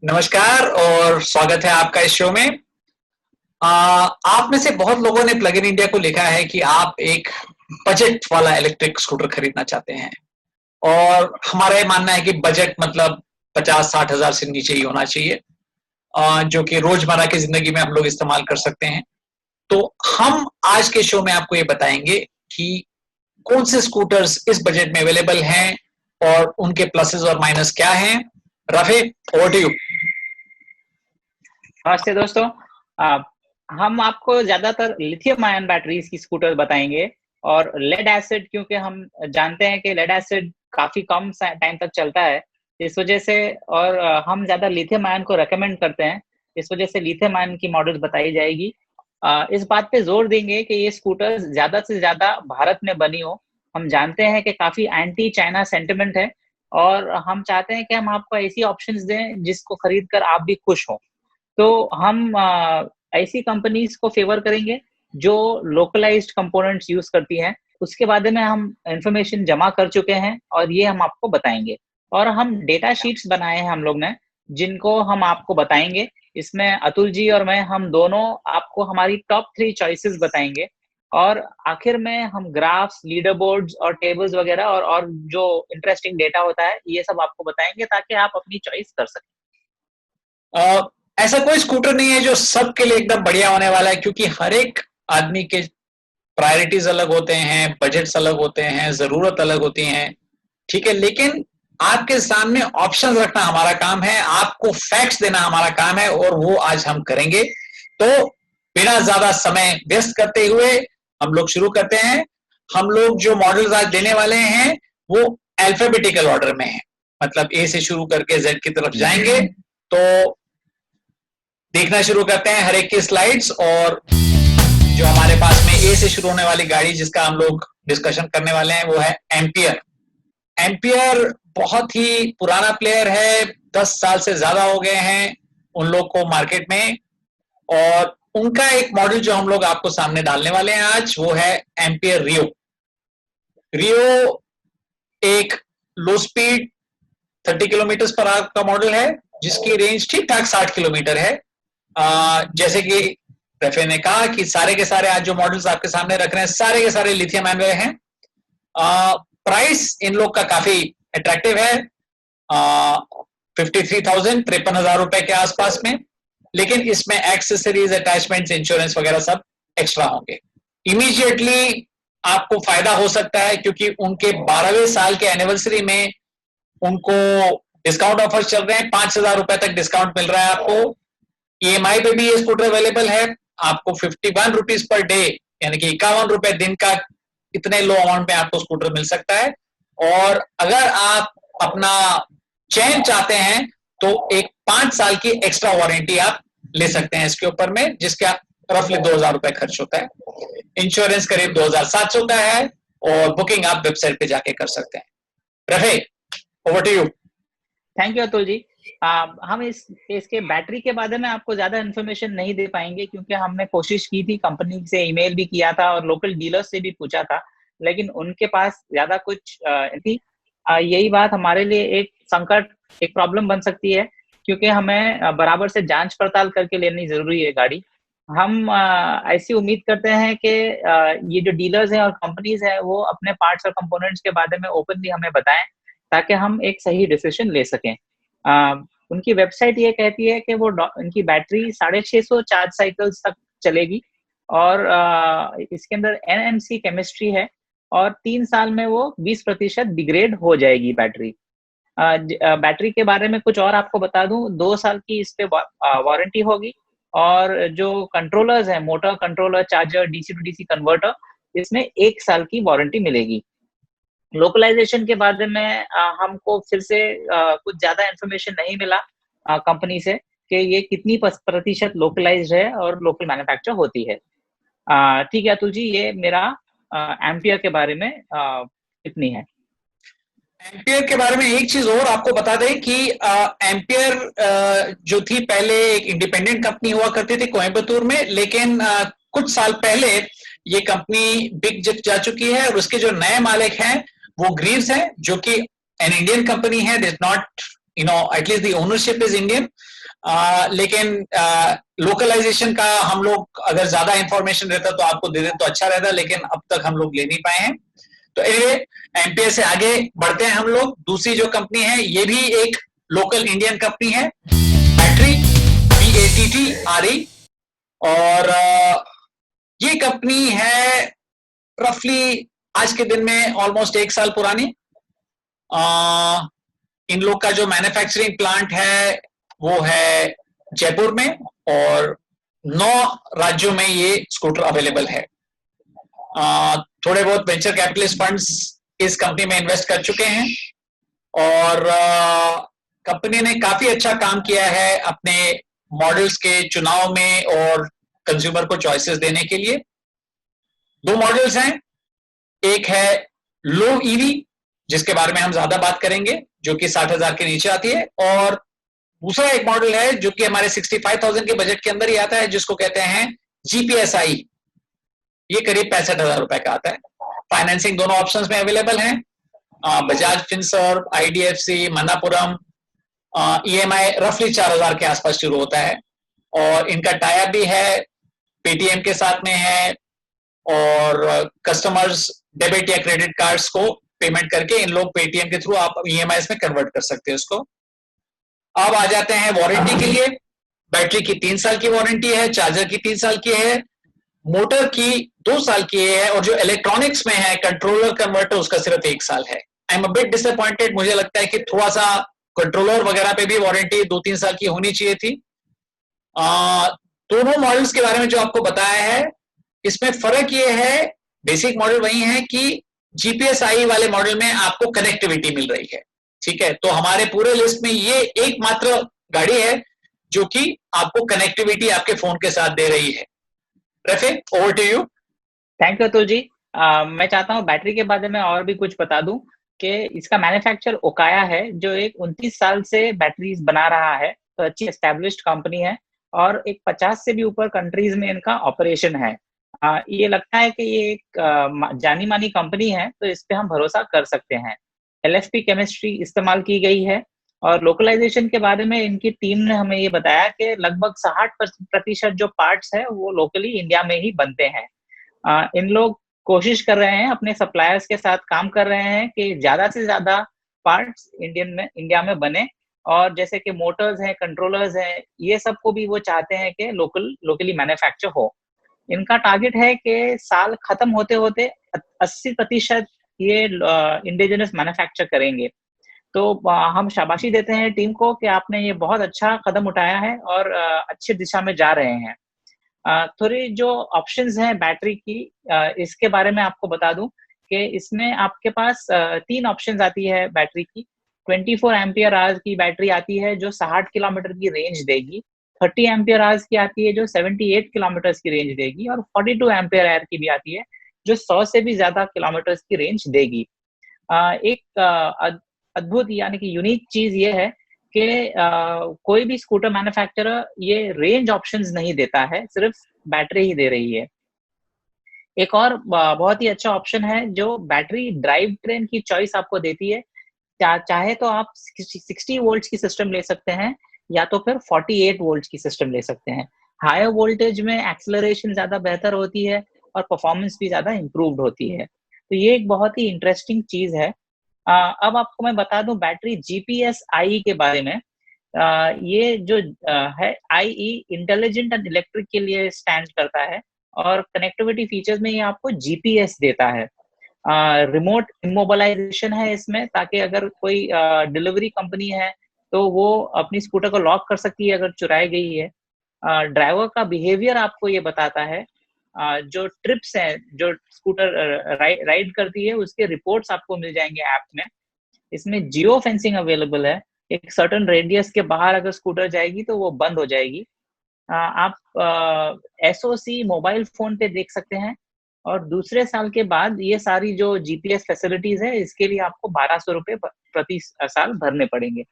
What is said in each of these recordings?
नमस्कार और स्वागत है आपका इस शो में। आप में से बहुत लोगों ने प्लग इन इंडिया को लिखा है कि आप एक बजट वाला इलेक्ट्रिक स्कूटर खरीदना चाहते हैं और हमारा ये मानना है कि बजट मतलब 50-60 हजार से नीचे ही होना चाहिए, जो कि रोजमर्रा की जिंदगी में हम लोग इस्तेमाल कर सकते हैं। तो हम आज के शो में आपको ये बताएंगे कि कौन से स्कूटर्स इस बजट में अवेलेबल हैं और उनके प्लसेस और माइनस क्या हैं। Rafi, over to you. नमस्ते दोस्तों। आ, हम आपको ज्यादातर लिथियम आयन बैटरीज की स्कूटर बताएंगे और लेड एसिड, क्योंकि हम जानते हैं कि लेड एसिड काफी कम टाइम तक चलता है, इस वजह से। और हम ज्यादा लिथियम आयन को रेकमेंड करते हैं, इस वजह से लिथियम आयन की मॉडल्स बताई जाएगी। इस बात पे जोर देंगे कि ये स्कूटर्स ज्यादा से ज्यादा भारत में बनी हो। हम जानते हैं कि काफी एंटी चाइना सेंटिमेंट है और हम चाहते हैं कि हम आपको ऐसी ऑप्शंस दें जिसको खरीद कर आप भी खुश हो। तो हम ऐसी कंपनीज को फेवर करेंगे जो लोकलाइज्ड कंपोनेंट्स यूज करती हैं। उसके बारे में हम इंफॉर्मेशन जमा कर चुके हैं और ये हम आपको बताएंगे। और हम डेटा शीट्स बनाए हैं हम लोग ने, जिनको हम आपको बताएंगे। इसमें अतुल जी और मैं, हम दोनों आपको हमारी टॉप 3 चॉइसेस बताएंगे और आखिर में हम ग्राफ्स, लीडर बोर्ड्स और टेबल्स वगैरह और जो इंटरेस्टिंग डेटा होता है ये सब आपको बताएंगे ताकि आप अपनी चॉइस कर सकें। ऐसा कोई स्कूटर नहीं है जो सबके लिए एकदम बढ़िया होने वाला है, क्योंकि हर एक आदमी के प्रायोरिटीज अलग होते हैं, बजट्स अलग होते हैं, जरूरत अलग होती हैं। ठीक है, लेकिन आपके सामने ऑप्शंस रखना हमारा काम है, आपको फैक्ट्स देना हमारा काम है और वो आज हम करेंगे। तो बिना ज्यादा समय व्यस्त करते हुए हम लोग शुरू करते हैं। हम लोग जो मॉडल्स आज देने वाले हैं वो अल्फाबेटिकल ऑर्डर में है, मतलब ए से शुरू करके जेड की तरफ जाएंगे। तो देखना शुरू करते हैं हर एक की स्लाइड्स। और जो हमारे पास में ए से शुरू होने वाली गाड़ी जिसका हम लोग डिस्कशन करने वाले हैं वो है एम्पियर। एम्पियर बहुत ही पुराना प्लेयर है, 10 साल से ज्यादा हो गए हैं उन लोग को मार्केट में। और उनका एक मॉडल जो हम लोग आपको सामने डालने वाले हैं आज वो है एम्पियर रियो। रियो एक लो स्पीड 30 किलोमीटर पर आवर का मॉडल है जिसकी रेंज ठीक ठाक 60 किलोमीटर है। जैसे कि रफे ने कहा कि सारे के सारे आज जो मॉडल्स आपके सामने रख रहे हैं सारे के सारे लिथियम आयन हैं। प्राइस इन लोग का काफी अट्रैक्टिव है, 53,000, 53,000 रुपए के आसपास में। लेकिन इसमें एक्सेसरीज, अटैचमेंट्स, इंश्योरेंस वगैरह सब एक्स्ट्रा होंगे। इमीडिएटली आपको फायदा हो सकता है क्योंकि उनके 12वें साल के एनिवर्सरी में उनको डिस्काउंट ऑफर्स चल रहे हैं, 5,000 रुपए तक डिस्काउंट मिल रहा है आपको। ईएमआई पे भी ये स्कूटर अवेलेबल है, आपको 51 रुपीज पर डे यानी कि 51 रुपए दिन का इतने लो अमाउंट में आपको स्कूटर मिल सकता है। और अगर आप अपना चेन चाहते हैं तो एक 5 साल की एक्स्ट्रा वारंटी आप ले सकते हैं इसके ऊपर में, जिसका रफली 2,000 रुपए खर्च होता है। इंश्योरेंस करीब 2,700 का है और बुकिंग आप वेबसाइट पे जाके कर सकते हैं। Rafe, over to you. Thank you Atul ji. हम इसके बैटरी के बारे में आपको ज्यादा इन्फॉर्मेशन नहीं दे पाएंगे क्योंकि हमने कोशिश की थी, कंपनी से ईमेल भी किया था और लोकल डीलर्स से भी पूछा था, लेकिन उनके पास ज्यादा कुछ थी। यही बात हमारे लिए एक संकट, एक प्रॉब्लम बन सकती है क्योंकि हमें बराबर से जांच पड़ताल करके लेनी जरूरी है गाड़ी। हम ऐसी उम्मीद करते हैं कि ये जो डीलर्स हैं और कंपनीज हैं वो अपने पार्ट्स और कंपोनेंट्स के बारे में ओपनली हमें बताएं ताकि हम एक सही डिसीजन ले सकें। उनकी वेबसाइट ये कहती है कि वो उनकी बैटरी 650 चार्ज साइकिल्स तक चलेगी और इसके अंदर एनएमसी केमिस्ट्री है और 3 साल में वो 20% डिग्रेड हो जाएगी बैटरी। बैटरी के बारे में कुछ और आपको बता दूं, 2 साल की इस पे वारंटी होगी और जो कंट्रोलर्स हैं, motor controller, charger, DC to DC converter, इसमें 1 साल की वारंटी मिलेगी। लोकलाइजेशन के बारे में हमको फिर से कुछ ज्यादा इन्फॉर्मेशन नहीं मिला कंपनी से कि ये कितनी प्रतिशत लोकलाइज्ड है और लोकल मैन्युफैक्चर होती है। ठीक है अतुल जी, ये मेरा एम्पियर के बारे में इतनी है। एम्पियर के बारे में एक चीज और आपको बता दें कि एम्पियर जो थी पहले एक इंडिपेंडेंट कंपनी हुआ करती थी कोयम्बतूर में, लेकिन कुछ साल पहले ये कंपनी बिक जा चुकी है और उसके जो नए मालिक हैं वो ग्रीव्स हैं, जो कि एन इंडियन कंपनी है. It is not, at least the ownership is Indian. लेकिन लोकलाइजेशन का हम लोग अगर ज्यादा इंफॉर्मेशन रहता तो आपको दे दें तो अच्छा रहता, लेकिन अब तक हम लोग ले नहीं पाए हैं. तो एमपीएस से आगे बढ़ते हैं हम लोग. दूसरी जो कंपनी है ये भी एक लोकल इंडियन कंपनी है, बैटरी, BATTRE. और ये कंपनी है रफली आज के दिन में ऑलमोस्ट 1 साल पुरानी. इन लोग का जो मैन्युफैक्चरिंग प्लांट है वो है जयपुर में, और 9 राज्यों में ये स्कूटर अवेलेबल है. थोड़े बहुत वेंचर कैपिटलिस्ट फंड्स इस कंपनी में इन्वेस्ट कर चुके हैं, और कंपनी ने काफी अच्छा काम किया है अपने मॉडल्स के चुनाव में और कंज्यूमर को चॉइसेस देने के लिए. 2 मॉडल्स हैं, एक है लो ईवी जिसके बारे में हम ज्यादा बात करेंगे, जो कि 60,000 के नीचे आती है, और दूसरा एक मॉडल है जो कि हमारे 65,000 के बजट के अंदर ही आता है, जिसको कहते हैं GPSI. ये करीब 65,000 रुपए का आता है. फाइनेंसिंग दोनों ऑप्शंस में अवेलेबल है. Bajaj Finserv, IDFC, Manappuram. EMI रफली 4,000 के आसपास शुरू होता है, और इनका टाई अप भी है, पेटीएम के साथ में है, और कस्टमर्स डेबिट या क्रेडिट कार्ड्स को पेमेंट करके इन लोग पेटीएम के थ्रू आप EMI में कन्वर्ट कर सकते हैं उसको. अब आ जाते हैं वारंटी के लिए. बैटरी की 3 साल की वारंटी है, चार्जर की 3 साल की है, मोटर की 2 साल की है, और जो इलेक्ट्रॉनिक्स में है कंट्रोलर कन्वर्टर उसका सिर्फ 1 साल है. I am a bit disappointed. मुझे लगता है कि थोड़ा सा कंट्रोलर वगैरह पे भी वारंटी 2-3 साल की होनी चाहिए थी. दोनों मॉडल्स के बारे में जो आपको बताया है, इसमें फर्क ये है, बेसिक मॉडल वही है कि GPSI वाले मॉडल में आपको कनेक्टिविटी मिल रही है. ठीक है, तो हमारे पूरे लिस्ट में ये एकमात्र गाड़ी है जो कि आपको कनेक्टिविटी आपके फोन के साथ दे रही है. Rafiq, over to you. Thank you Atul ji. मैं चाहता हूँ बैटरी के बारे में और भी कुछ बता दूं कि इसका मैन्युफैक्चर ओकाया है, जो एक 29 साल से बैटरीज बना रहा है. तो अच्छी एस्टेब्लिश्ड कंपनी है, और एक 50 से भी ऊपर कंट्रीज में इनका ऑपरेशन है. ये लगता है कि ये एक जानी मानी कंपनी है, तो इस पे हम भरोसा कर सकते हैं. LFP केमिस्ट्री इस्तेमाल की गई है, और लोकलाइजेशन के बारे में इनकी टीम ने हमें ये बताया कि लगभग 60% जो पार्ट्स है वो लोकली इंडिया में ही बनते हैं. इन लोग कोशिश कर रहे हैं, अपने सप्लायर्स के साथ काम कर रहे हैं कि ज्यादा से ज्यादा पार्ट्स इंडिया में बने, और जैसे कि मोटर्स हैं, कंट्रोलर्स हैं, ये सब को भी वो चाहते हैं कि लोकली मैन्युफैक्चर हो. इनका टारगेट है कि साल खत्म होते होते 80% ये इंडिजिनस मैन्युफैक्चर करेंगे. तो हम शाबाशी देते हैं टीम को कि आपने ये बहुत अच्छा कदम उठाया है और अच्छी दिशा में जा रहे हैं. थोड़ी जो ऑप्शंस हैं बैटरी की, इसके बारे में आपको बता दूं कि इसमें आपके पास 3 ऑप्शंस आती है बैटरी की. 24 एम्पियर आवर्स की बैटरी आती है जो 60 किलोमीटर की रेंज देगी. 30 एम्पियर आवर्स की आती है जो 78 किलोमीटर की रेंज देगी, और 42 एम्पियर आवर की भी आती है जो 100 से भी ज्यादा किलोमीटर की रेंज देगी. एक अद्भुत यानी कि यूनिक चीज ये है कि कोई भी स्कूटर मैन्युफैक्चरर ये रेंज ऑप्शंस नहीं देता है, सिर्फ बैटरी ही दे रही है. एक और बहुत ही अच्छा ऑप्शन है जो बैटरी ड्राइव ट्रेन की चॉइस आपको देती है. चाहे तो आप 60 वोल्ट की सिस्टम ले सकते हैं, या तो फिर 48 वोल्ट की सिस्टम ले सकते हैं. हायर वोल्टेज में एक्सेलरेशन ज्यादा बेहतर होती है और परफॉर्मेंस भी ज्यादा इम्प्रूव्ड होती है. तो ये एक बहुत ही इंटरेस्टिंग चीज है. अब आपको मैं बता दूं बैटरी GPSI के बारे में. ये जो है IE इंटेलिजेंट एंड इलेक्ट्रिक के लिए स्टैंड करता है, और कनेक्टिविटी फीचर्स में ये आपको GPS देता है. रिमोट इमोबलाइजेशन है इसमें, ताकि अगर कोई डिलीवरी कंपनी है तो वो अपनी स्कूटर को लॉक कर सकती है अगर चुराई गई है. ड्राइवर का बिहेवियर आपको ये बताता है. जो ट्रिप्स हैं, जो स्कूटर राइड करती है, उसके रिपोर्ट्स आपको मिल जाएंगे ऐप में. इसमें जियो फेंसिंग अवेलेबल है. एक सर्टेन रेडियस के बाहर अगर स्कूटर जाएगी तो वो बंद हो जाएगी. आप SOC मोबाइल फोन पे देख सकते हैं, और दूसरे साल के बाद ये सारी जो GPS फैसिलिटीज है इसके लिए आपको 1200 रुपए प्रति साल भरने पड़ेंगे.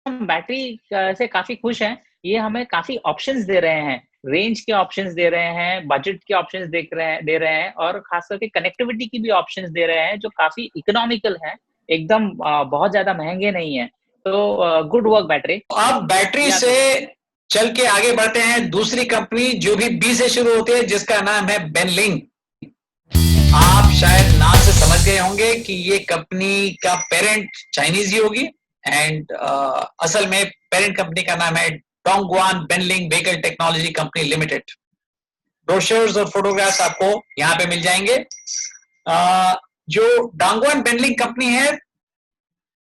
हम बैटरी से काफी खुश हैं. ये हमें काफी ऑप्शंस दे रहे हैं, रेंज के ऑप्शंस दे रहे हैं, बजट के ऑप्शंस दे रहे हैं, और खास करके कनेक्टिविटी की भी ऑप्शंस दे रहे हैं जो काफी इकोनॉमिकल है, एकदम बहुत ज्यादा महंगे नहीं है। तो गुड वर्क बैटरी। अब बैटरी से चल के आगे बढ़ते हैं दूसरी कंपनी जो भी बी से शुरू होती है, जिसका नाम है बेनलिंग। आप शायद नाम से समझ गए होंगे कि ये कंपनी का पेरेंट चाइनीज ही होगी, एंड असल में पेरेंट कंपनी का नाम है Dongguan Benling vehicle technology company limited. Brochures और फोटोग्राफ्स आपको यहाँ पे मिल जाएंगे। जो डोंगग्वान बेनलिंग कंपनी है,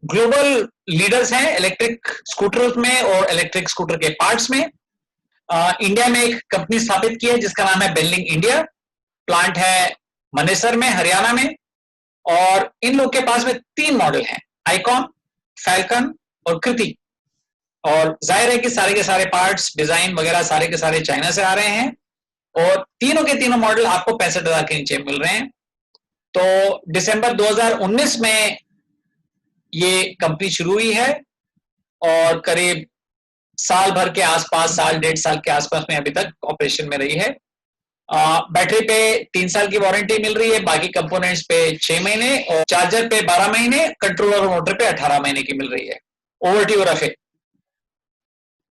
ग्लोबल लीडर्स हैं इलेक्ट्रिक स्कूटर्स में और इलेक्ट्रिक स्कूटर के पार्ट्स में। इंडिया में एक कंपनी स्थापित की है जिसका नाम है बेनलिंग इंडिया। प्लांट है मनेसर में, हरियाणा में, और इन लोग के पास में 3 मॉडल हैं, आइकॉन, फैल्कन और कृति। और जाहिर है कि सारे के सारे पार्ट्स, डिजाइन वगैरह सारे के सारे चाइना से आ रहे हैं, और तीनों के तीनों मॉडल आपको 65,000 के नीचे मिल रहे हैं। तो दिसंबर 2019 में ये कंपनी शुरू हुई है और करीब साल भर के आसपास, साल 1.5 साल के आसपास में अभी तक ऑपरेशन में रही है। बैटरी पे 3 साल की वारंटी मिल रही है, बाकी कंपोनेंट्स पे 6 महीने, और चार्जर पे 12 महीने, कंट्रोलर और मोटर पे 18 महीने की मिल रही है। Over to you Rafe.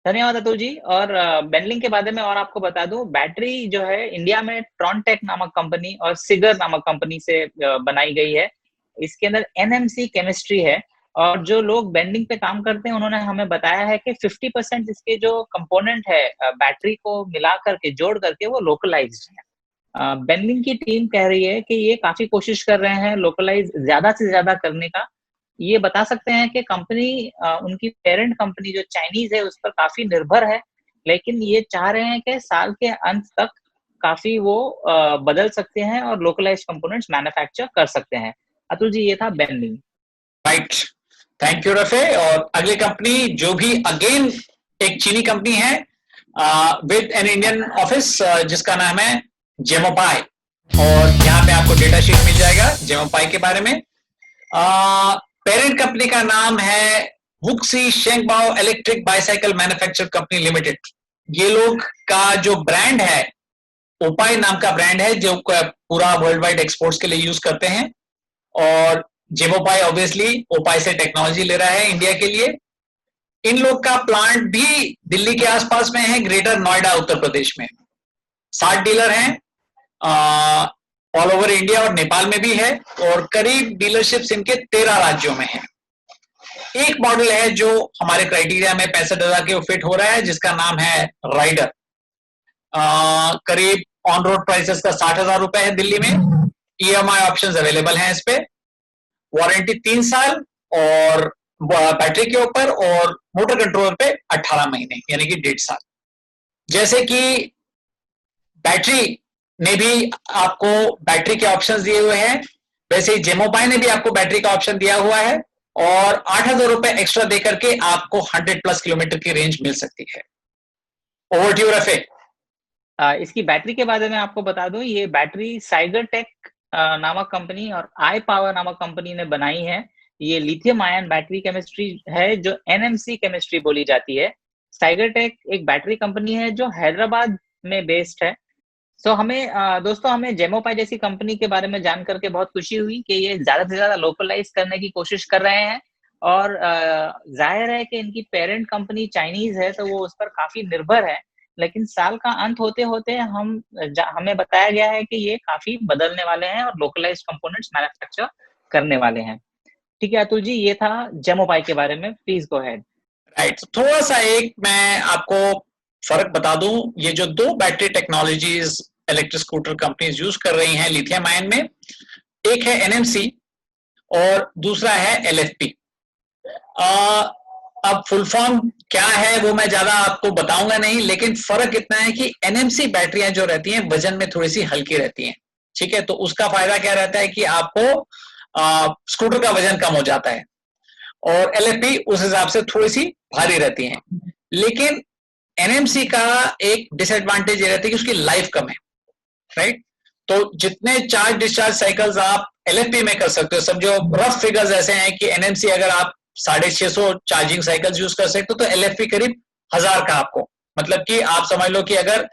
धन्यवाद अतुल जी। और बेनलिंग के बारे में और आपको बता दूं, बैटरी जो है इंडिया में ट्रॉनटेक नामक कंपनी और सिगर नामक कंपनी से बनाई गई है। इसके अंदर एनएमसी केमिस्ट्री है, और जो लोग बेनलिंग पे काम करते हैं उन्होंने हमें बताया है कि 50% इसके जो कंपोनेंट है बैटरी को मिला करके, जोड़ करके, वो लोकलाइज्ड है। बेनलिंग की टीम कह रही है कि ये काफी कोशिश कर रहे हैं लोकलाइज ज्यादा से ज्यादा करने का। ये बता सकते हैं कि कंपनी, उनकी पेरेंट कंपनी जो चाइनीज है उस पर काफी निर्भर है, लेकिन ये चाह रहे हैं कि साल के अंत तक काफी वो बदल सकते हैं और लोकलाइज्ड कंपोनेंट्स मैन्युफैक्चर कर सकते हैं। अतुल जी, ये था Benling. Right, thank you Rafe. और अगली कंपनी जो भी अगेन एक चीनी कंपनी है विद एन इंडियन ऑफिस, जिसका नाम है जेमोपाई, और यहाँ पे आपको डेटा शीट मिल जाएगा जेमोपाई के बारे में। पेरेंट कंपनी का नाम है Wuxi Shengbao electric bicycle manufacture company limited. ये लोग का जो ब्रांड है ओपाई नाम का ब्रांड है, जो पूरा वर्ल्ड वाइड एक्सपोर्ट्स के लिए यूज करते हैं। और जेमोपाई ऑब्वियसली ओपाई से टेक्नोलॉजी ले रहा है इंडिया के लिए। इन लोग का प्लांट भी दिल्ली के आसपास में है, ग्रेटर नोएडा उत्तर प्रदेश में। 60 डीलर हैं ऑल ओवर इंडिया, और नेपाल में भी है, और करीब डीलरशिप्स इनके 13 राज्यों में है। एक मॉडल है जो हमारे क्राइटेरिया में 65,000 के फिट हो रहा है, जिसका नाम है राइडर। करीब ऑन रोड प्राइसेस का 60,000 रुपए है दिल्ली में। ईएमआई ऑप्शंस अवेलेबल हैं इस पे। वारंटी 3 साल और बैटरी के ऊपर, और मोटर कंट्रोलर पे 18 महीने यानी कि 1.5 साल। जैसे कि बैटरी ने भी आपको बैटरी के ऑप्शंस दिए हुए हैं, वैसे ही जेमोपाई ने भी आपको बैटरी का ऑप्शन दिया हुआ है, और 8,000 रुपए एक्स्ट्रा देकर के आपको 100+ किलोमीटर की रेंज मिल सकती है। Over to you Rafe. इसकी बैटरी के बारे में आपको बता दूं, ये बैटरी साइगर टेक नामक कंपनी और आई पावर नामक कंपनी ने बनाई है। ये लिथियम आयन बैटरी केमिस्ट्री है जो एनएमसी केमिस्ट्री बोली जाती है। साइगर टेक एक बैटरी कंपनी है जो हैदराबाद में बेस्ड है। सो हमें दोस्तों, हमें जेमोपाई जैसी कंपनी के बारे में जान करके बहुत खुशी हुई कि ये ज्यादा से ज्यादा लोकलाइज करने की कोशिश कर रहे हैं, और जाहिर है कि इनकी पेरेंट कंपनी चाइनीज है तो वो उस पर काफी निर्भर है। लेकिन साल का अंत होते होते हमें बताया गया है कि ये काफी बदलने वाले हैं और लोकलाइज कंपोनेंट्स मैन्युफैक्चर करने वाले हैं। ठीक है अतुल जी, ये था जेमोपाई के बारे में। Please go ahead. राइट, थोड़ा सा एक मैं आपको फर्क बता दूं। ये जो 2 battery technologies electric scooter companies use कर रही हैं लिथियम आयन में, एक है एनएमसी और दूसरा है एलएफपी। अब फुल फॉर्म क्या है वो मैं ज्यादा आपको बताऊंगा नहीं, लेकिन फर्क इतना है कि एनएमसी बैटरियां जो रहती हैं वजन में थोड़ी सी हल्की रहती हैं, ठीक है। तो उसका फायदा क्या रहता है कि आपको स्कूटर का वजन कम हो जाता है, और एलएफपी उस हिसाब से थोड़ी सी भारी रहती हैं। लेकिन एनएमसी का एक डिसएडवांटेज ये रहती है कि उसकी लाइफ कम है, राइट। तो जितने चार्ज डिस्चार्ज साइकिल्स आप एलएफपी में कर सकते हो, समझो रफ फिगर्स ऐसे हैं कि एनएमसी अगर आप 650 चार्जिंग साइकिल्स यूज कर सकते हो तो एलएफपी करीब 1000 का आपको मतलब कि आप समझ लो कि अगर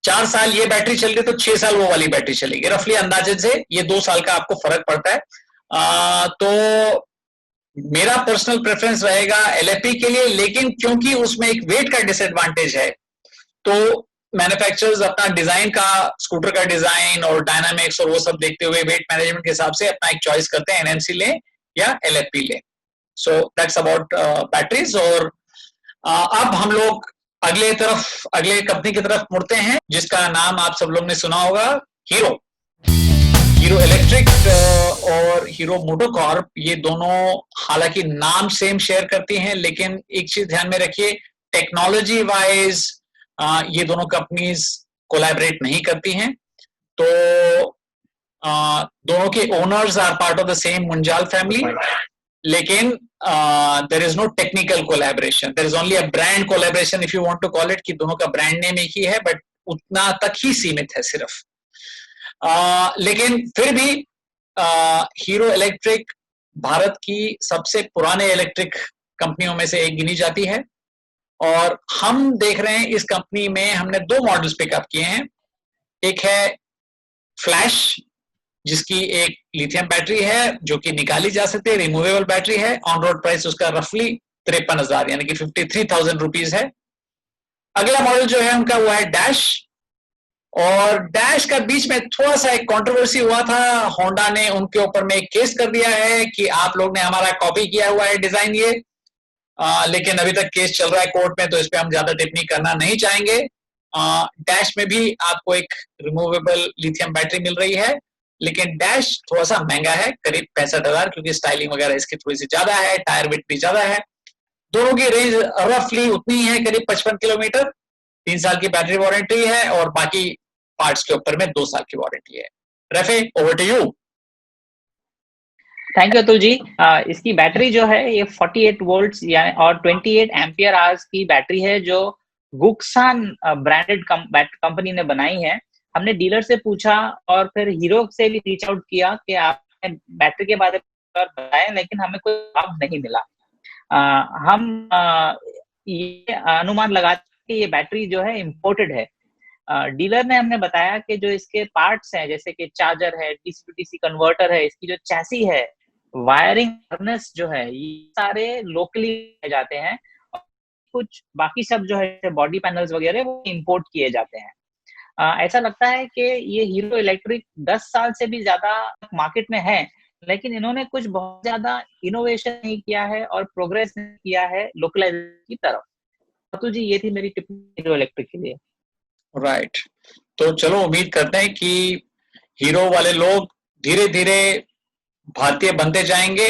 4 साल ये बैटरी चल रही तो 6 साल वो वाली बैटरी चलेगी, रफली अंदाजे से ये 2 साल का आपको फर्क पड़ता है। तो मेरा पर्सनल प्रेफरेंस रहेगा एलएफपी के लिए, लेकिन क्योंकि उसमें एक वेट का डिसएडवांटेज है, तो मैन्युफैक्चरर्स अपना डिजाइन का, स्कूटर का डिजाइन और डायनामिक्स और वो सब देखते हुए वेट मैनेजमेंट के हिसाब से अपना एक चॉइस करते हैं, एनएमसी लें या एलएफपी लें। So that's about batteries. और अब हम लोग अगले कंपनी की तरफ मुड़ते हैं, जिसका नाम आप सब लोग ने सुना होगा, हीरो इलेक्ट्रिक और हीरो मोटोकॉर्प। ये दोनों हालांकि नाम सेम शेयर करती हैं, लेकिन एक चीज ध्यान में रखिए, टेक्नोलॉजी वाइज ये दोनों कंपनीज कोलैबोरेट नहीं करती हैं। तो दोनों के owners are part of the same Munjal family, लेकिन there is no technical collaboration, there is only a brand collaboration if you want to call it, कि दोनों का ब्रांड नेम एक ही है, बट उतना तक ही सीमित है सिर्फ। लेकिन फिर भी हीरो इलेक्ट्रिक भारत की सबसे पुराने इलेक्ट्रिक कंपनियों में से एक गिनी जाती है, और हम देख रहे हैं इस कंपनी में हमने 2 मॉडल्स पिकअप किए हैं। एक है फ्लैश, जिसकी एक लिथियम बैटरी है जो कि निकाली जा सकती है, रिमूवेबल बैटरी है। ऑन रोड प्राइस उसका रफली 53,000 यानी कि 53,000 रुपीज है। अगला मॉडल जो है उनका वो है डैश, और डैश का बीच में थोड़ा सा एक कंट्रोवर्सी हुआ था, होंडा ने उनके ऊपर में एक केस कर दिया है कि आप लोग ने हमारा कॉपी किया हुआ है डिजाइन ये, लेकिन अभी तक केस चल रहा है कोर्ट में, तो इस पे हम ज्यादा टिप्पणी करना नहीं चाहेंगे। डैश में भी आपको एक रिमूवेबल लिथियम बैटरी मिल रही है, लेकिन डैश थोड़ा सा महंगा है, करीब 65,000, क्योंकि स्टाइलिंग वगैरह इसकी थोड़ी सी ज्यादा है, टायर विड्थ भी ज्यादा है। दोनों की रेंज रफली उतनी है, करीब 55 किलोमीटर, 3 साल की बैटरी वारंटी है, और बाकी पार्ट्स के ऊपर में 2 साल की वारंटी है। Rafe, over to you. Thank you Atul ji. इसकी बैटरी जो है ये 48 वोल्ट्स और 28 एम्पियर आवर्स की बैटरी है, जो गुक्सान ब्रांडेड कंपनी ने बनाई है। हमने डीलर से पूछा और फिर हीरो से भी रीच आउट किया कि आपने बैटरी के बारे में बताएं, लेकिन हमें कोई जवाब नहीं मिला। हम ये अनुमान लगाते कि ये बैटरी जो है इम्पोर्टेड है। डीलर ने हमने बताया कि जो इसके पार्ट्स हैं, जैसे कि चार्जर है, डीसी टू डीसी कन्वर्टर है, इसकी जो चैसी है, वायरिंग हार्नेस जो है, ये सारे लोकली जाते हैं, और कुछ बाकी सब जो है बॉडी पैनल्स वगैरह वो इंपोर्ट किए जाते हैं। ऐसा लगता है कि ये हीरो इलेक्ट्रिक 10 साल से भी ज्यादा मार्केट में है, लेकिन इन्होंने कुछ बहुत ज्यादा इनोवेशन नहीं किया है और प्रोग्रेस नहीं किया है लोकलाइजेशन की तरफ। तो जी ये थी मेरी टिप्पणी हीरो इलेक्ट्रिक के लिए। राइट, तो चलो उम्मीद करते हैं कि हीरो वाले लोग धीरे धीरे भारतीय बनते जाएंगे।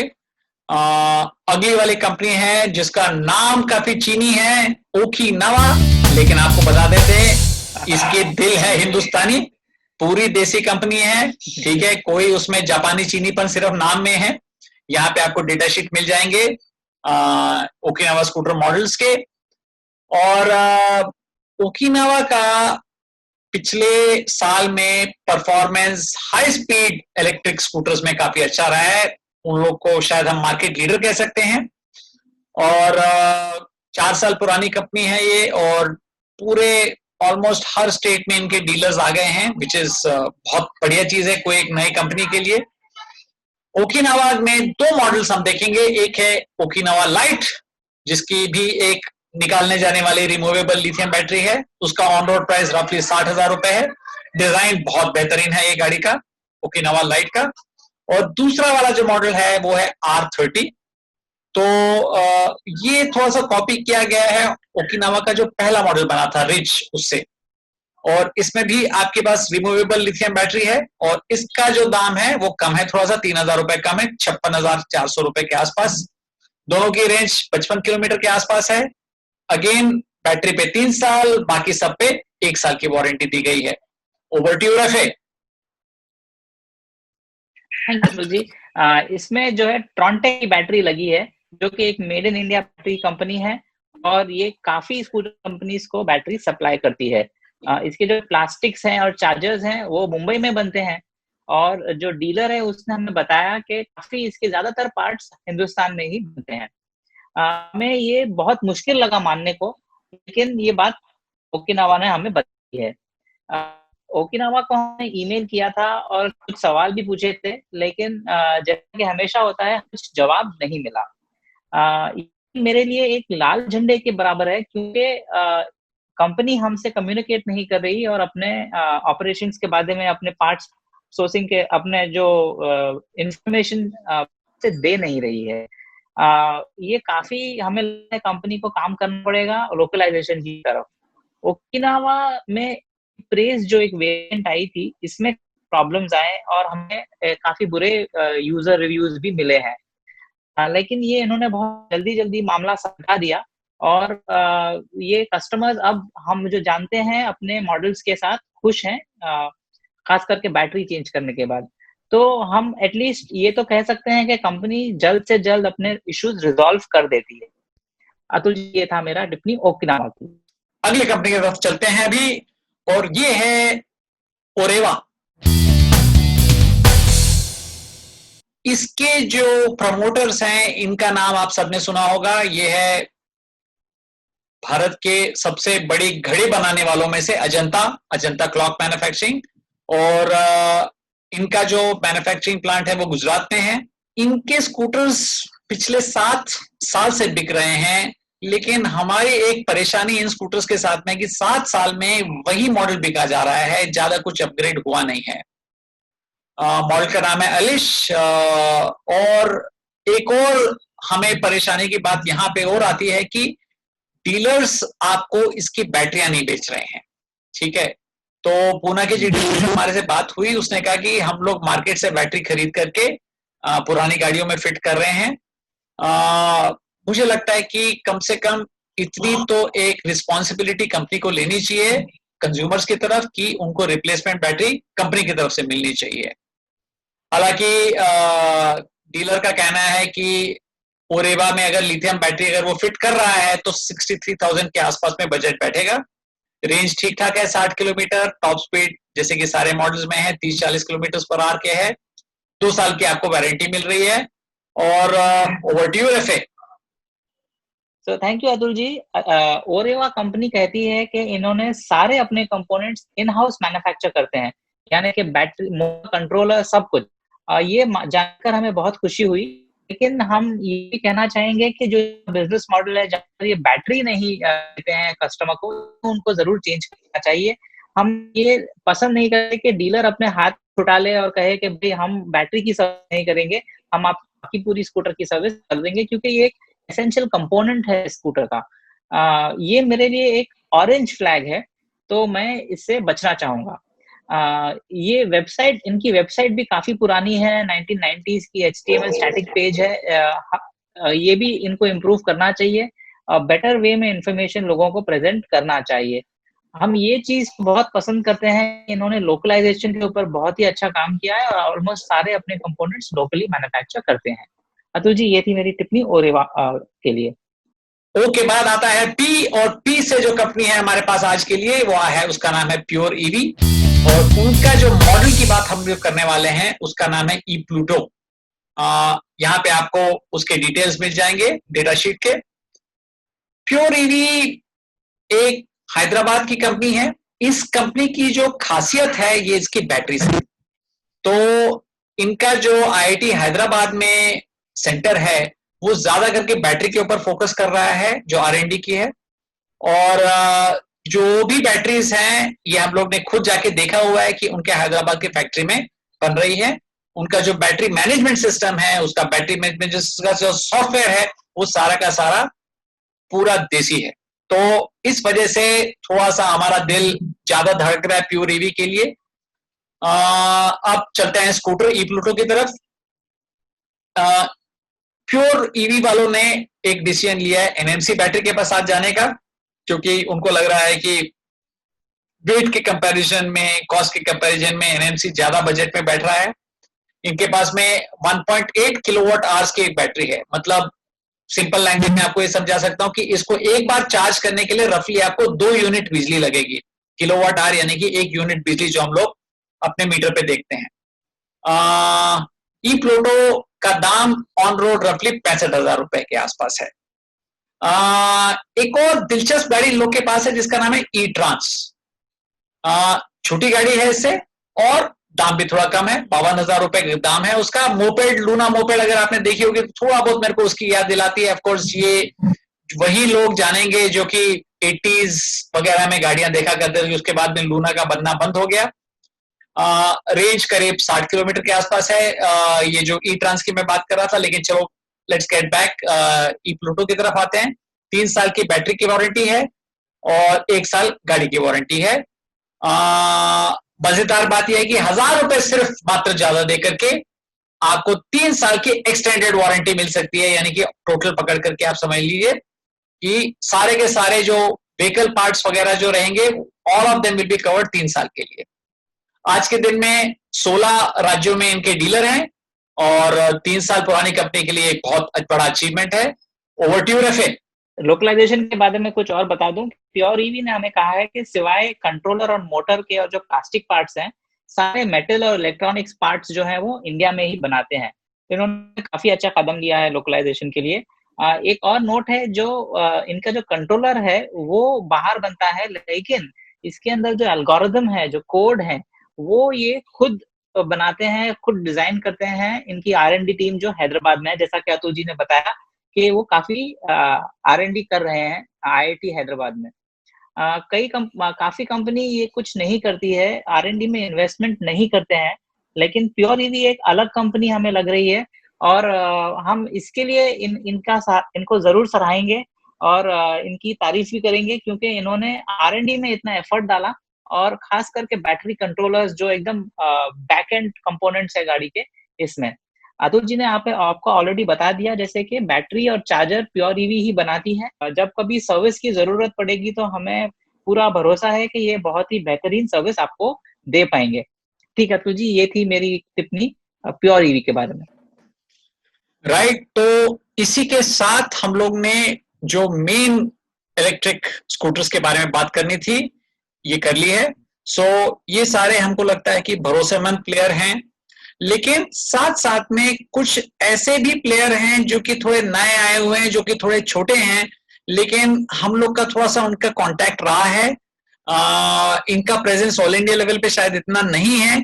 अगली वाली कंपनी है जिसका नाम काफी चीनी है, ओकिनावा, लेकिन आपको बता देते इसके दिल है हिंदुस्तानी, पूरी देसी कंपनी है, ठीक है, कोई उसमें जापानी चीनीपन सिर्फ नाम में है। यहाँ पे आपको डेटा शीट मिल जाएंगे ओकिनावा स्कूटर मॉडल्स के, और ओकिनावा का पिछले साल में performance high speed electric scooters में काफी अच्छा रहा है। उन लोग को शायद हम मार्केट लीडर कह सकते हैं, और 4 साल पुरानी कंपनी है ये, और पूरे ऑलमोस्ट हर स्टेट में इनके डीलर्स आ गए हैं, विच इज बहुत बढ़िया चीज है कोई एक नई कंपनी के लिए। ओकिनावा में 2 मॉडल्स हम देखेंगे, एक है ओकिनावा लाइट, जिसकी भी एक निकालने जाने वाली रिमूवेबल लिथियम बैटरी है, उसका ऑन रोड प्राइस रफली 60,000 रुपए है। डिजाइन बहुत बेहतरीन है ये गाड़ी का, ओकिनावा लाइट का। और दूसरा वाला जो मॉडल है वो है R30। तो ये थोड़ा सा कॉपी किया गया है ओकिनावा का जो पहला मॉडल बना था रिच उससे, और इसमें भी आपके पास रिमूवेबल लिथियम बैटरी है, और इसका जो दाम है वो कम है, थोड़ा सा 3,000 रुपए कम है, 56,400 रुपए के आसपास। दोनों की रेंज 55 किलोमीटर के आसपास है। अगेन बैटरी पे 3 साल, बाकी सब पे 1 साल की वारंटी दी गई है। Over to you Rafe. Thank you ji. इसमें जो है ट्रॉन्टे की बैटरी लगी है, जो कि एक made in India battery company है, और ये काफी स्कूटर कंपनीज को बैटरी सप्लाई करती है। इसके जो प्लास्टिक्स हैं और चार्जर्स हैं वो मुंबई में बनते हैं, और जो डीलर है उसने हमें बताया कि काफी इसके ज्यादातर पार्ट्स हिंदुस्तान में ही बनते हैं। हमें ये बहुत मुश्किल लगा मानने को, लेकिन ये बात ओकिनावा ने हमें बताई है। ओकिनावा को हमने ईमेल किया था और कुछ सवाल भी पूछे थे, लेकिन जैसा कि हमेशा होता है, कुछ जवाब नहीं मिला। ये मेरे लिए एक लाल झंडे के बराबर है, क्योंकि कंपनी हमसे कम्युनिकेट नहीं कर रही और अपने ऑपरेशंस के बारे में, अपने पार्ट्स सोर्सिंग के, अपने जो इंफॉर्मेशन से दे नहीं रही है। ये काफी हमें कंपनी को काम करना पड़ेगा लोकलाइजेशन की तरफ। ओकिनावा में प्रेस जो एक वेरिएंट आई थी, इसमें प्रॉब्लम्स आए और हमें काफी बुरे यूजर रिव्यूज भी मिले हैं। लेकिन ये इन्होंने बहुत जल्दी मामला समझा दिया और ये कस्टमर्स अब हम जो जानते हैं अपने मॉडल्स के साथ खुश हैं, खास करके बैटरी चेंज करने के बाद। तो हम एटलीस्ट ये तो कह सकते हैं कि कंपनी जल्द से जल्द अपने इश्यूज रिजॉल्व कर देती है। अतुल जी, ये था मेरा टिप्पणी ओकिनावा की। अगली कंपनी की तरफ चलते हैं अभी, और ये है ओरेवा। इसके जो प्रमोटर्स हैं, इनका नाम आप सबने सुना होगा। ये है भारत के सबसे बड़ी घड़ी बनाने वालों में से अजंता क्लॉक मैन्युफैक्चरिंग, और इनका जो मैन्युफैक्चरिंग प्लांट है वो गुजरात में है। इनके स्कूटर्स पिछले 7 साल से बिक रहे हैं, लेकिन हमारी एक परेशानी इन स्कूटर्स के साथ में कि 7 साल में वही मॉडल बिका जा रहा है, ज्यादा कुछ अपग्रेड हुआ नहीं है। मॉडल का नाम है अलिश। और एक और हमें परेशानी की बात यहाँ पे और आती है कि डीलर्स आपको इसकी बैटरियां नहीं बेच रहे हैं। ठीक है, तो पूना के जी डीलर से हमारे से बात हुई, उसने कहा कि हम लोग मार्केट से बैटरी खरीद करके पुरानी गाड़ियों में फिट कर रहे हैं। मुझे लगता है कि कम से कम इतनी तो एक रिस्पॉन्सिबिलिटी कंपनी को लेनी चाहिए कंज्यूमर्स की तरफ कि उनको रिप्लेसमेंट बैटरी कंपनी की तरफ से मिलनी चाहिए। हालांकि डीलर का कहना है कि ओरेवा में अगर लिथियम बैटरी अगर वो फिट कर रहा है तो 63,000 के आसपास में बजट बैठेगा। रेंज ठीक ठाक है, 60 किलोमीटर। टॉप स्पीड जैसे कि सारे मॉडल्स में है 30-40 किलोमीटर पर आवर के है। 2 साल की आपको वारंटी मिल रही है। और ओवर टू यू एफए। तो thank you Atul ji. Oreva company कहती है कि इन्होंने सारे अपने कंपोनेंट्स इन हाउस मैन्युफैक्चर करते हैं, यानी कि बैटरी, कंट्रोलर, सब कुछ। ये जानकर हमें बहुत खुशी हुई, लेकिन हम ये कहना चाहेंगे कि जो बिजनेस मॉडल है जहाँ पर ये बैटरी नहीं देते हैं कस्टमर को, तो उनको जरूर चेंज करना चाहिए। हम ये पसंद नहीं करते कि डीलर अपने हाथ छुटा ले और कहे कि भाई हम बैटरी की सर्विस नहीं करेंगे, हम आपकी पूरी स्कूटर की सर्विस कर देंगे, क्योंकि ये एक एसेंशियल कंपोनेंट है स्कूटर का। ये मेरे लिए एक ऑरेंज फ्लैग है, तो मैं इससे बचना चाहूंगा। ये वेबसाइट, इनकी वेबसाइट भी काफी पुरानी है, 1990s की HTML स्टैटिक पेज है। ये भी इनको इम्प्रूव करना चाहिए, बेटर वे में इंफॉर्मेशन लोगों को प्रेजेंट करना चाहिए। हम ये चीज बहुत पसंद करते हैं, इन्होंने लोकलाइजेशन के ऊपर बहुत ही अच्छा काम किया है और ऑलमोस्ट सारे अपने कंपोनेंट्स लोकली मैन्युफैक्चर करते हैं। अतुल जी, ये थी मेरी टिप्पणी ओरेवा के लिए। ओ के बाद आता है पी, और पी से जो कंपनी है हमारे पास आज के लिए वो है, उसका नाम है प्योर ईवी। और उनका जो मॉडल की बात हम लोग करने वाले हैं उसका नाम है ई प्लूटो। यहाँ पे आपको उसके डिटेल्स मिल जाएंगे डेटा शीट के। प्योर ईवी एक हैदराबाद की कंपनी है। इस कंपनी की जो खासियत है ये इसकी बैटरी से। तो इनका जो IIT हैदराबाद में सेंटर है वो ज्यादा करके बैटरी के ऊपर फोकस कर रहा है, जो R&D की है। और जो भी बैटरीज हैं ये हम लोग ने खुद जाके देखा हुआ है कि उनके हैदराबाद की फैक्ट्री में बन रही है। उनका जो बैटरी मैनेजमेंट सिस्टम है, उसका बैटरी मैनेजमेंट का जो सॉफ्टवेयर है वो सारा का सारा पूरा देसी है। तो इस वजह से थोड़ा सा हमारा दिल ज्यादा धड़क रहा है प्योर ईवी के लिए। अब चलते हैं स्कूटर ई प्लूटो की तरफ। प्योर ईवी वालों ने एक डिसीजन लिया है NMC बैटरी के साथ जाने का, क्योंकि उनको लग रहा है कि वेट के कंपैरिजन में, कॉस्ट के कंपैरिजन में NMC ज्यादा बजट में बैठ रहा है। इनके पास में 1.8 किलोवाट आवर्स की एक बैटरी है। मतलब सिंपल लैंग्वेज में आपको ये समझा सकता हूं कि इसको एक बार चार्ज करने के लिए रफली आपको 2 यूनिट बिजली लगेगी। किलोवाट आवर यानी कि 1 यूनिट बिजली जो हम लोग अपने मीटर पे देखते हैं। ई प्लूटो का दाम ऑन रोड रफली 65,000 रुपए के आसपास है। एक और दिलचस्प गाड़ी लोग के पास है जिसका नाम है ई ट्रांस। छोटी गाड़ी है इससे और दाम भी थोड़ा कम है, 52,000 रुपए का दाम है उसका। मोपेड, लूना मोपेड अगर आपने देखी होगी तो थोड़ा बहुत मेरे को उसकी याद दिलाती है। ऑफकोर्स ये वही लोग जानेंगे जो कि 80s वगैरह में गाड़ियां देखा करते थे, उसके बाद में लूना का बनना बंद हो गया। रेंज करीब 60 किलोमीटर के आसपास है। ये जो ई ट्रांस की मैं बात कर रहा था, लेकिन चलो let's get back, E Pluto की तरफ आते हैं। 3 साल की बैटरी की वारंटी है और 1 साल गाड़ी की वारंटी है। मजेदार बात यह है कि 1,000 रुपए सिर्फ मात्र ज्यादा दे करके आपको 3 साल की एक्सटेंडेड वारंटी मिल सकती है, यानी कि टोटल पकड़ करके आप समझ लीजिए कि सारे के सारे जो व्हीकल पार्ट्स वगैरह जो रहेंगे, all of them will be covered 3 साल के लिए। आज के दिन में 16 राज्यों में इनके डीलर हैं और 3 साल पुरानी कंपनी के लिए एक बहुत बड़ा अचीवमेंट है। Over to you Rafe. Localisation के बारे में कुछ और बता दूं, प्योर ईवी ने हमें कहा है कि सिवाय कंट्रोलर और मोटर के और जो प्लास्टिक पार्ट्स हैं, सारे मेटल और इलेक्ट्रॉनिक्स पार्ट्स जो है वो इंडिया में ही बनाते हैं। इन्होंने काफी अच्छा कदम लिया है लोकलाइजेशन के लिए। एक और नोट है, जो इनका जो कंट्रोलर है वो बाहर बनता है, लेकिन इसके अंदर जो एल्गोरिदम है, जो कोड है, वो ये खुद बनाते हैं, खुद डिजाइन करते हैं। इनकी R&D टीम जो हैदराबाद में है, जैसा कि अतुल जी ने बताया कि वो काफी R&D कर रहे हैं IIT हैदराबाद में। काफी कंपनी ये कुछ नहीं करती है, R&D में इन्वेस्टमेंट नहीं करते हैं, लेकिन प्योर ईवी एक अलग कंपनी हमें लग रही है और हम इसके लिए इनको जरूर सराहेंगे और इनकी तारीफ भी करेंगे, क्योंकि इन्होंने R&D में इतना एफर्ट डाला और खास करके बैटरी कंट्रोलर्स जो एकदम बैक एंड कंपोनेंट्स है गाड़ी के, इसमें अतुल जी ने आपको ऑलरेडी बता दिया, जैसे कि बैटरी और चार्जर प्योर ईवी ही बनाती है। जब कभी सर्विस की जरूरत पड़ेगी तो हमें पूरा भरोसा है कि ये बहुत ही बेहतरीन सर्विस आपको दे पाएंगे। ठीक है अतुल जी, ये थी मेरी टिप्पणी प्योर ईवी के बारे में। राइट, तो इसी के साथ हम लोग ने जो मेन इलेक्ट्रिक स्कूटर्स के बारे में बात करनी थी ये कर ली है। सो ये सारे हमको लगता है कि भरोसेमंद प्लेयर हैं, लेकिन साथ साथ में कुछ ऐसे भी प्लेयर हैं जो कि थोड़े नए आए हुए हैं, जो कि थोड़े छोटे हैं, लेकिन हम लोग का थोड़ा सा उनका कांटेक्ट रहा है। इनका प्रेजेंस ऑल इंडिया लेवल पे शायद इतना नहीं है,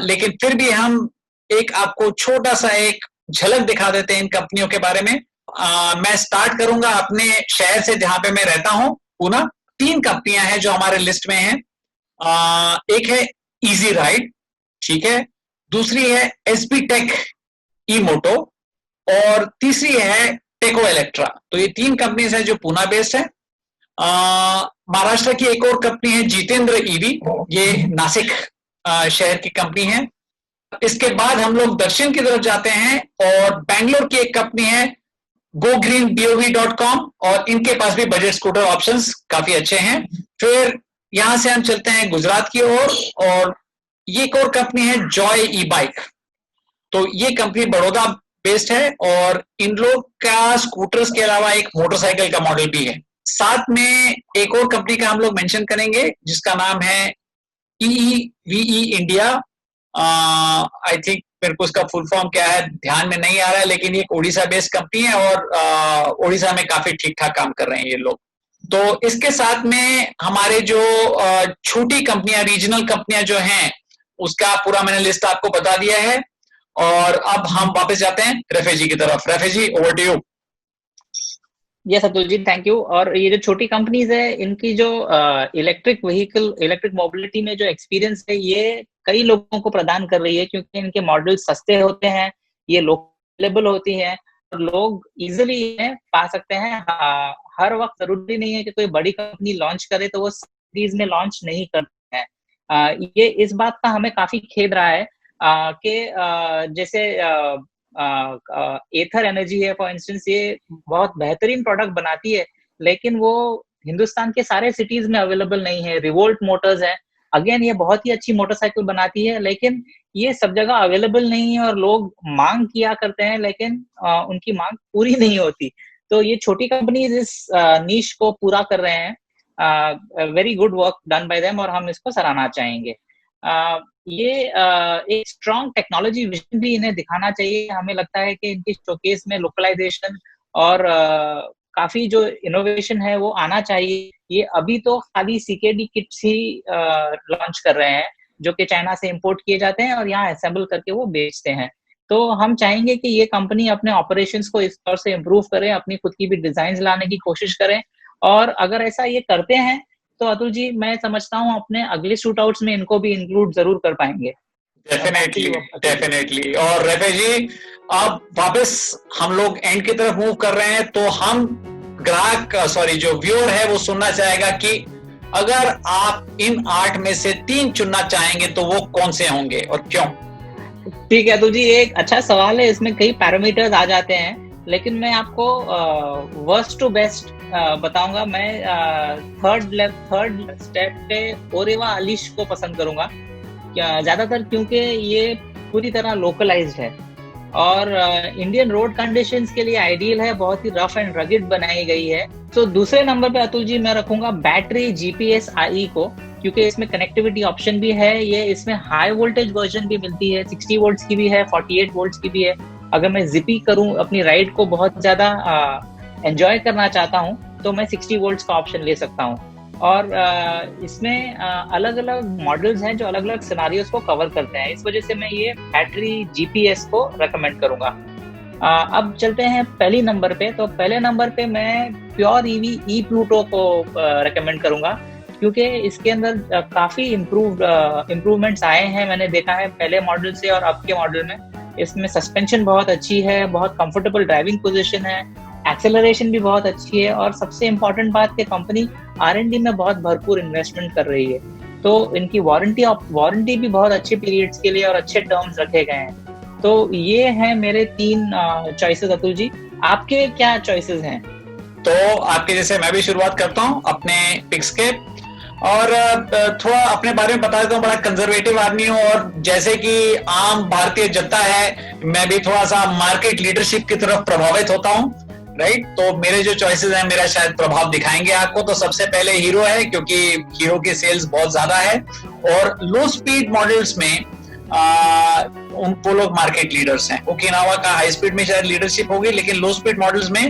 लेकिन फिर भी हम एक आपको छोटा सा एक झलक दिखा देते हैं इन कंपनियों के बारे में। मैं स्टार्ट करूंगा अपने शहर से जहां पे मैं रहता हूं, पूना। 3 कंपनियां हैं जो हमारे लिस्ट में हैं। एक है इजी राइड, ठीक है, दूसरी है एसपी टेक ई मोटो और तीसरी है टेको इलेक्ट्रा। तो ये 3 कंपनीज हैं जो पूना बेस्ड है। महाराष्ट्र की एक और कंपनी है जितेंद्र ईवी, ये नासिक शहर की कंपनी है। इसके बाद हम लोग दक्षिण की तरफ जाते हैं और बैंगलोर की एक कंपनी है GoGreenBOV.com, और इनके पास भी बजट स्कूटर ऑप्शंस काफी अच्छे हैं। फिर यहां से हम चलते हैं गुजरात की ओर और ये एक और कंपनी है जॉय ई बाइक। तो ये कंपनी बड़ौदा बेस्ड है और इन लोग का स्कूटर्स के अलावा एक मोटरसाइकिल का मॉडल भी है। साथ में एक और कंपनी का हम लोग मेंशन करेंगे जिसका नाम है EEVE इंडिया। आई थिंक मेरे को उसका फुल फॉर्म क्या है ध्यान में नहीं आ रहा है, लेकिन ये एक उड़ीसा बेस्ड कंपनी है और उड़ीसा में काफी ठीक ठाक काम कर रहे हैं ये लोग। तो इसके साथ में हमारे जो छोटी कंपनियां, रीजनल कंपनियां जो हैं, उसका पूरा मैंने लिस्ट आपको बता दिया है। और अब हम वापस जाते हैं रफे जी की तरफ। Rafe ji, over to you. Yes Atul ji, thank you. और ये जो छोटी कंपनीज है, इनकी जो इलेक्ट्रिक व्हीकल, इलेक्ट्रिक मोबिलिटी में जो एक्सपीरियंस है, ये कई लोगों को प्रदान कर रही है, क्योंकि इनके मॉडल सस्ते होते हैं, ये लोकलेबल होती है और लोग इजिली इन्हें पा सकते हैं। हर वक्त जरूरी नहीं है कि कोई बड़ी कंपनी लॉन्च करे तो वो सीरीज में लॉन्च नहीं करते हैं। ये इस बात का हमें काफी खेद रहा है कि जैसे एथर एनर्जी है फॉर इंस्टेंस, ये बहुत बेहतरीन प्रोडक्ट बनाती है, लेकिन वो हिंदुस्तान के सारे सिटीज में अवेलेबल नहीं है। रिवोल्ट मोटर्स है, अगेन ये बहुत ही अच्छी मोटरसाइकिल बनाती है, लेकिन ये सब जगह अवेलेबल नहीं है और लोग मांग किया करते हैं, लेकिन उनकी मांग पूरी नहीं होती। तो ये छोटी कंपनी इस नीश को पूरा कर रहे हैं। Very good work done by them और हम इसको सराहना चाहेंगे। ये एक स्ट्रॉन्ग टेक्नोलॉजी विजन भी इन्हें दिखाना चाहिए। हमें लगता है कि इनकी शोकेस में लोकलाइजेशन और काफी जो इनोवेशन है वो आना चाहिए। ये अभी तो खाली सीकेडी किट्स ही लॉन्च कर रहे हैं, जो कि चाइना से इंपोर्ट किए जाते हैं और यहाँ असेंबल करके वो बेचते हैं। तो हम चाहेंगे कि ये कंपनी अपने ऑपरेशंस को इस तौर से इम्प्रूव करे, अपनी खुद की भी डिजाइन लाने की कोशिश करें, और अगर ऐसा ये करते हैं तो अतुल जी मैं समझता हूँ अपने अगले शूट आउट्स में इनको भी इंक्लूड जरूर कर पाएंगे। डेफिनेटली। और रफे जी, अब वापस हम लोग एंड की तरफ मूव कर रहे हैं, तो हम ग्राहक जो व्यूअर है वो सुनना चाहेगा कि अगर आप इन 8 में से 3 चुनना चाहेंगे तो वो कौन से होंगे और क्यों? ठीक है, तो जी एक अच्छा सवाल है, इसमें कई पैरामीटर्स आ जाते हैं, लेकिन मैं आपको वर्स्ट टू बेस्ट बताऊंगा। मैं थर्ड स्टेप पे ओरेवा अलिश को पसंद करूंगा, ज्यादातर क्योंकि ये पूरी तरह लोकलाइज्ड है और इंडियन रोड कंडीशंस के लिए आइडियल है, बहुत ही रफ एंड रगिड बनाई गई है। तो दूसरे नंबर पे अतुल जी मैं रखूंगा बैटरी जीपीएस आई को, क्योंकि इसमें कनेक्टिविटी ऑप्शन भी है, ये इसमें हाई वोल्टेज वर्जन भी मिलती है, 60 वोल्ट्स की भी है, 48 वोल्ट्स की भी है। अगर मैं जिपी करूं, अपनी राइड को बहुत ज्यादा एंजॉय करना चाहता हूं, तो मैं 60 वोल्ट्स का ऑप्शन ले सकता हूं। और इसमें अलग अलग मॉडल्स हैं जो अलग अलग सिनारियोस को कवर करते हैं, इस वजह से मैं ये बैटरी जीपीएस को रेकमेंड करूंगा। अब चलते हैं पहली नंबर पे। तो पहले नंबर पे मैं प्योर ईवी ई प्लूटो को रेकमेंड करूंगा, क्योंकि इसके अंदर काफी इम्प्रूवमेंट्स आए हैं, मैंने देखा है पहले मॉडल से और अब के मॉडल में। इसमें सस्पेंशन बहुत अच्छी है, बहुत कंफर्टेबल ड्राइविंग पोजीशन है, एक्सेलरेशन भी बहुत अच्छी है, और सबसे इम्पोर्टेंट बात कि कंपनी R&D में बहुत भरपूर इन्वेस्टमेंट कर रही है, तो इनकी वारंटी भी बहुत अच्छे पीरियड्स के लिए और अच्छे टर्म्स रखे गए हैं। तो ये हैं मेरे 3 चॉइसेस। अतुल जी, आपके क्या चॉइसेस हैं? तो आपके जैसे मैं भी शुरुआत करता हूँ अपने पिक्स के, और थोड़ा अपने बारे में बता देता हूँ। बड़ा कंजर्वेटिव आदमी हूँ, और जैसे कि आम भारतीय जनता है, मैं भी थोड़ा सा मार्केट लीडरशिप की तरफ प्रभावित होता हूँ, राइट। तो मेरे जो चॉइसेस हैं मेरा शायद प्रभाव दिखाएंगे आपको। तो सबसे पहले हीरो है, क्योंकि हीरो की सेल्स बहुत ज्यादा है, और लो स्पीड मॉडल्स में उनको लोग मार्केट लीडर्स हैं। ओकिनावा का हाई स्पीड में शायद लीडरशिप होगी, लेकिन लो स्पीड मॉडल्स में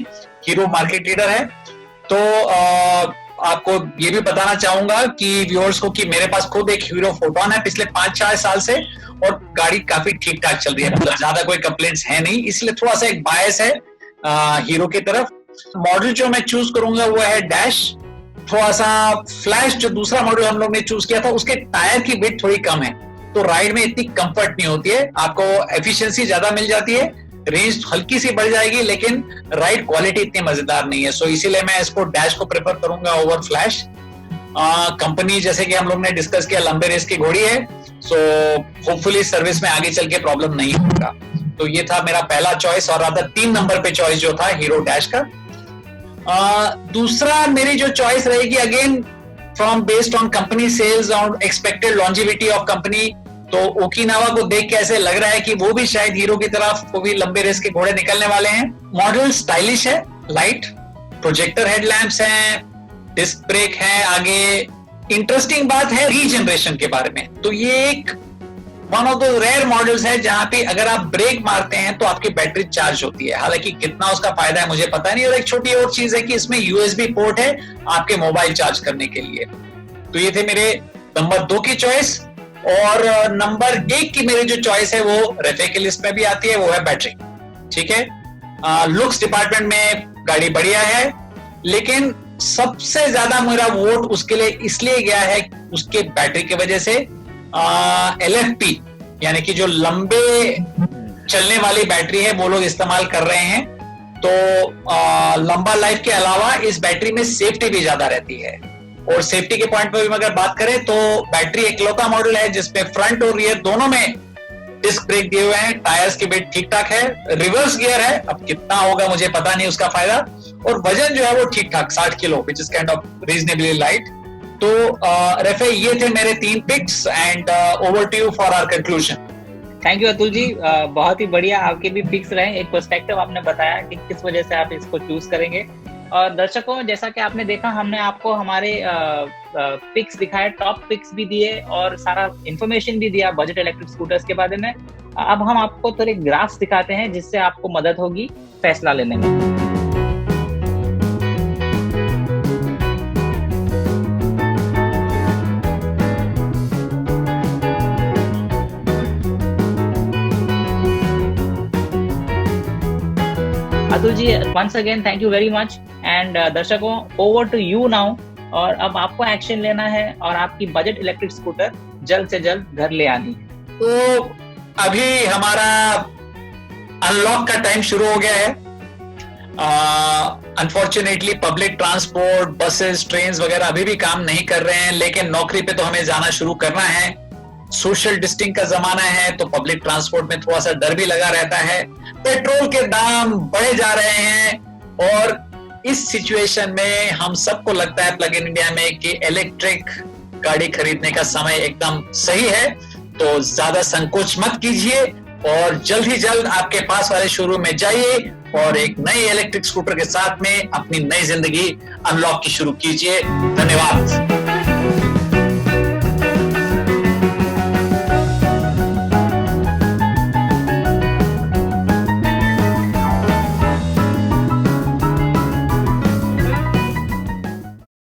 हीरो मार्केट लीडर है। तो आपको ये भी बताना चाहूंगा कि व्यूअर्स को कि मेरे पास खुद एक हीरो फोटोन है पिछले 5-6 साल से, और गाड़ी काफी ठीक ठाक चल रही है, मतलब ज्यादा कोई कंप्लेंट्स है नहीं, इसलिए थोड़ा सा एक बायस है हीरो की तरफ। मॉडल जो मैं चूज करूंगा वो है डैश। थोड़ा सा फ्लैश जो दूसरा मॉडल हम लोग ने चूज किया था, उसके टायर की विड्थ थोड़ी कम है, तो राइड में इतनी कंफर्ट नहीं होती है, आपको एफिशिएंसी ज्यादा मिल जाती है, रेंज हल्की सी बढ़ जाएगी, लेकिन राइड क्वालिटी इतनी मजेदार नहीं है। सो इसीलिए मैं इसको डैश को प्रेफर करूंगा ओवर फ्लैश। कंपनी जैसे कि हम लोग ने डिस्कस किया लंबे रेस की घोड़ी है, सो होपफुली सर्विस में आगे चल के प्रॉब्लम नहीं होगा। तो ये था मेरा पहला चॉइस, और अदर 3 नंबर पे चॉइस जो था हीरो डैश का। दूसरा मेरी जो चॉइस रहेगी again from based on company sales और एक्सपेक्टेड लॉन्जिविटी ऑफ कंपनी। तो ओकिनावा को देख के ऐसे लग रहा है कि वो भी शायद हीरो की तरफ वो भी लंबे रेस के घोड़े निकलने वाले हैं। मॉडल स्टाइलिश है, लाइट प्रोजेक्टर हेडलैम्प्स हैं, डिस्क ब्रेक है आगे। इंटरेस्टिंग बात है रीजनरेशन के बारे में, तो ये एक one of the rare models है जहां पे अगर आप ब्रेक मारते हैं तो आपकी बैटरी चार्ज होती है। हालांकि कितना उसका फायदा है मुझे पता नहीं। और एक छोटी और चीज है कि इसमें USB पोर्ट है आपके मोबाइल चार्ज करने के लिए। तो ये थे मेरे नंबर 2 की चॉइस। और नंबर 1 की मेरी जो चॉइस है वो रेफे की लिस्ट में भी आती है, वो है बैटरी। ठीक है, लुक्स डिपार्टमेंट में गाड़ी बढ़िया है, लेकिन सबसे ज्यादा मेरा वोट उसके लिए इसलिए गया है उसके बैटरी की वजह से। LFP यानी कि जो लंबे चलने वाली बैटरी है वो लोग इस्तेमाल कर रहे हैं, तो लंबा लाइफ के अलावा इस बैटरी में सेफ्टी भी ज्यादा रहती है। और सेफ्टी के पॉइंट पर भी अगर बात करें तो बैटरी एकलौता मॉडल है जिसमें फ्रंट और रियर दोनों में डिस्क ब्रेक दिए हुए हैं, टायर्स की वेट ठीक ठाक है, रिवर्स गियर है, अब कितना होगा मुझे पता नहीं उसका फायदा, और वजन जो है वो ठीक ठाक 60 kilo, which is kind of reasonably light. तो रेफे ये थे मेरे 3 picks, and over to you for our conclusion. Thank you Atul ji, बहुत ही बढ़िया आपके भी पिक्स रहे, एक पर्सपेक्टिव आपने बताया कि किस वजह से आप इसको चूज करेंगे। और दर्शकों, जैसा कि आपने देखा, हमने आपको हमारे पिक्स दिखाए, टॉप पिक्स भी दिए और सारा इंफॉर्मेशन भी दिया बजट इलेक्ट्रिक स्कूटर्स के बारे में। अब हम आपको थोड़े ग्राफ्स दिखाते हैं जिससे आपको मदद होगी फैसला लेने में। Atul ji, once again thank you very much and दर्शकों, over to you now। और अब आपको एक्शन लेना है और आपकी बजट इलेक्ट्रिक स्कूटर जल्द से जल्द घर ले आनी है। तो अभी हमारा अनलॉक का टाइम शुरू हो गया है। Unfortunately public transport, buses, trains वगैरह अभी भी काम नहीं कर रहे हैं, लेकिन नौकरी पे तो हमें जाना शुरू करना है। सोशल डिस्टेंसिंग का जमाना है, तो पब्लिक ट्रांसपोर्ट में थोड़ा सा डर भी लगा रहता है। पेट्रोल के दाम बढ़े जा रहे हैं और इस सिचुएशन में हम सबको लगता है प्लग इन इंडिया में कि इलेक्ट्रिक गाड़ी खरीदने का समय एकदम सही है। तो ज्यादा संकोच मत कीजिए और जल्द ही जल्द आपके पास वाले शोरूम में जाइए और एक नई इलेक्ट्रिक स्कूटर के साथ में अपनी नई जिंदगी अनलॉक की शुरू कीजिए। धन्यवाद।